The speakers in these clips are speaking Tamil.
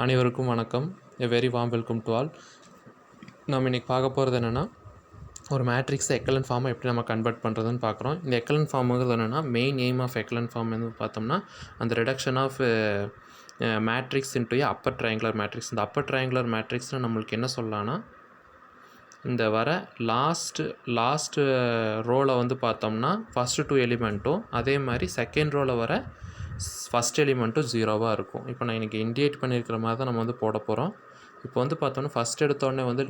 அனைவருக்கும் வணக்கம். A very warm welcome to all. நம்ம இன்றைக்கி பார்க்க போகிறது என்னென்னா, ஒரு மேட்ரிக்ஸை எக்கலன் ஃபார்மை எப்படி நம்ம கன்வெர்ட் பண்ணுறதுன்னு பார்க்குறோம். இந்த எக்கலன் ஃபார்முங்கிறது என்னென்னா, main aim of echelon form வந்து பார்த்தோம்னா, அந்த reduction of matrix into a upper triangular matrix. இந்த அப்பர் ட்ரையாங்குலர் மேட்ரிக்ஸில் நம்மளுக்கு என்ன சொல்லலாம்னா, இந்த வர லாஸ்ட் ரோவில் வந்து பார்த்தோம்னா ஃபஸ்ட்டு 2 எலிமெண்ட்டும், அதே மாதிரி செகண்ட் ரோவில் வர ஃபஸ்ட் எலிமெண்ட்டும் 0வாக இருக்கும். இப்போ நான் இன்றைக்கி இண்டிகேட் பண்ணியிருக்கிற மாதிரி தான் நம்ம வந்து போட போகிறோம். இப்போ வந்து பார்த்தோம்னா ஃபஸ்ட் எடுத்தோடனே வந்து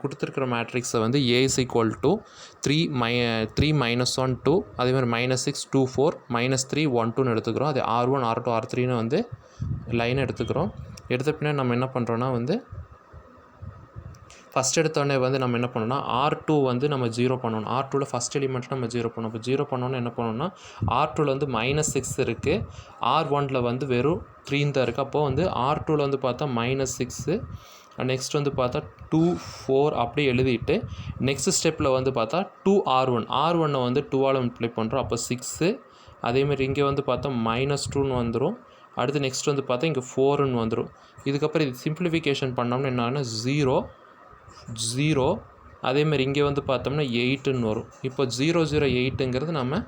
கொடுத்துருக்கிற மேட்ரிக்ஸை வந்து A is equal to 3 -1 2, அதேமாதிரி -6 2 4 -3 1 2ன்னு எடுத்துக்கிறோம். அது R1 R2 R3ன்னு வந்து லைனை எடுத்துக்கிறோம். எடுத்த பின்னாடி நம்ம என்ன பண்ணுறோன்னா வந்து ஃபஸ்ட் எடுத்தோடனே வந்து நம்ம என்ன பண்ணோம்னா R2 வந்து நம்ம 0 பண்ணணும். R2வில் ஃபஸ்ட் எலிமெண்ட் நம்ம 0 பண்ணணும். இப்போ 0 பண்ணோன்னு என்ன பண்ணணும்னா R2வில் வந்து -6 இருக்குது, R1ல் வந்து வெறும் 3 தான் இருக்குது. அப்போது வந்து R2வில் வந்து பார்த்தா -6, நெக்ஸ்ட் வந்து பார்த்தா 2 4 அப்படியே எழுதிட்டு நெக்ஸ்ட் ஸ்டெப்பில் வந்து பார்த்தா 2R1 வந்து 2ஆல் மல்டிப்ளை பண்ணுறோம். அப்போ 6, அதேமாதிரி இங்கே வந்து பார்த்தா -2ன்னு வந்துடும். அடுத்து நெக்ஸ்ட் வந்து பார்த்தா இங்கே 4ன்னு வந்துடும். இதுக்கப்புறம் இது சிம்பிளிஃபிகேஷன் பண்ணோம்னா என்ன ஆகுனா 0 அதேமாதிரி இங்கே வந்து பார்த்தோம்னா 8ன்னு வரும். இப்போ 0 0 8ங்கிறது நம்ம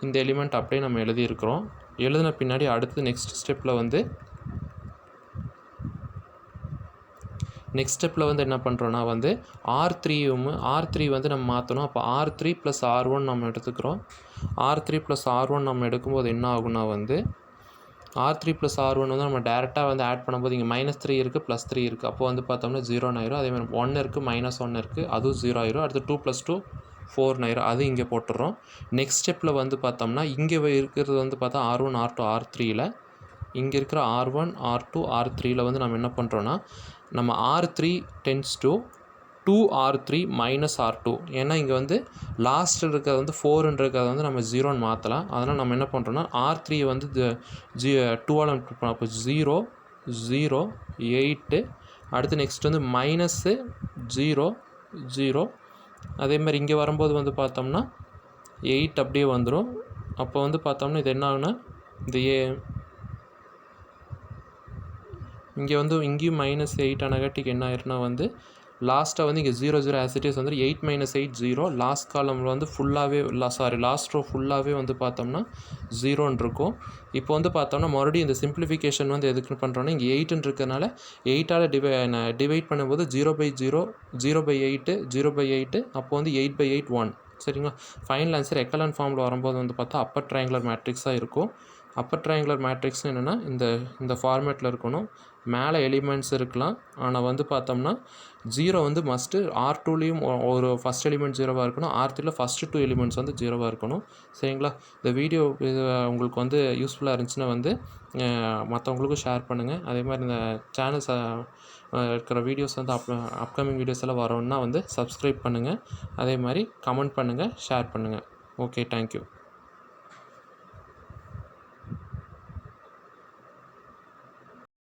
இந்த எலிமெண்ட் அப்படியே நம்ம எழுதியிருக்கிறோம். எழுதின பின்னாடி அடுத்து நெக்ஸ்ட் ஸ்டெப்பில் வந்து என்ன பண்ணுறோன்னா வந்து R3 வந்து நம்ம மாற்றணும். அப்போ R3 + R1 நம்ம எடுத்துக்கிறோம். R3 + R1 நம்ம எடுக்கும்போது என்ன ஆகுனா வந்து R3 + R1 வந்து நம்ம டேரெக்டாக வந்து ஆட் பண்ணும்போது இங்கே -3 இருக்குது +3 இருக்குது. அப்போ வந்து பார்த்தோம்னா 0ன்னு ஆயிரும். அதேமாதிரி 1 இருக்குது -1 இருக்குது, அதுவும் 0 ஆயிரும். அடுத்து 2 + 2 4ன்னு ஆயிரும். அது இங்கே போட்டுடுறோம். நெக்ஸ்ட் ஸ்டெப்பில் வந்து பார்த்தோம்னா இங்கே இருக்கிறது வந்து பார்த்தா R1 R2 R3யில் இங்கே இருக்கிற R1 R2 R3யில் வந்து நம்ம என்ன பண்ணுறோன்னா நம்ம R3 → 2R3 - R2. ஏன்னா இங்கே வந்து லாஸ்ட்டில் இருக்கிறது வந்து 4ன்றதை வந்து நம்ம 0ன்னு மாற்றலாம். அதனால் நம்ம என்ன பண்ணுறோன்னா R3 வந்து 2ஆல் மல்டிப்ளை பண்ணோம். அப்போ 0 0 8, அடுத்து நெக்ஸ்ட் வந்து -0 0, அதேமாதிரி இங்கே வரும்போது வந்து பார்த்தோம்னா 8 அப்படியே வந்துடும். அப்போ வந்து பார்த்தோம்னா இது என்ன ஆகுனா இந்த இங்கே வந்து இங்கேயும் -8 ஆனகாட்டிக்கு என்ன ஆயிருன்னா வந்து லாஸ்ட்டாக வந்து இங்கே 0 0 ஆஸ் இட் இஸ் வந்து 8 - 8 0. லாஸ்ட் காலமில் வந்து ஃபுல்லாகவே லாஸ்ட் ரோ ஃபுல்லாகவே வந்து பார்த்தோம்னா 0ன்னு இருக்கும். இப்போ வந்து பார்த்தோம்னா மறுபடியும் இந்த சிம்பிளிஃபிகேஷன் வந்து எதுக்கு பண்ணுறோன்னா இங்கே 8ன்னு இருக்கிறனால 8ஆல் டிவைட் பண்ணும்போது 0/0 0/8 0/8, அப்போ வந்து 8/8 1. சரிங்களா? ஃபைனல் ஆன்சர் எக்கலன் ஃபார்மில் வரும்போது வந்து பார்த்தா அப்பர் ட்ரையாங்குலர் மேட்ரிக்ஸாக இருக்கும். அப்பர் ட்ரையாங்குலர் மேட்ரிக்ஸ் என்னென்னா இந்த ஃபார்மேட்டில் இருக்கணும். மேலே எலிமெண்ட்ஸ் இருக்கலாம், ஆனால் வந்து பார்த்தோம்னா 0 வந்து மஸ்ட்டு R2லேயும் ஒரு ஃபஸ்ட் எலிமெண்ட் 0வாக இருக்கணும், R3யில் ஃபஸ்ட்டு 2 எலிமெண்ட்ஸ் வந்து 0வாக இருக்கணும். சரிங்களா? இந்த வீடியோ உங்களுக்கு வந்து யூஸ்ஃபுல்லாக இருந்துச்சுன்னா வந்து மற்றவங்களுக்கும் ஷேர் பண்ணுங்கள். அதே மாதிரி இந்த சேனல்ஸ் இருக்கிற வீடியோஸ் வந்து அப்கமிங் வீடியோஸ் எல்லாம் வரணுன்னா வந்து சப்ஸ்கிரைப் பண்ணுங்கள். அதே மாதிரி கமெண்ட் பண்ணுங்கள், ஷேர் பண்ணுங்கள். Okay, thank you.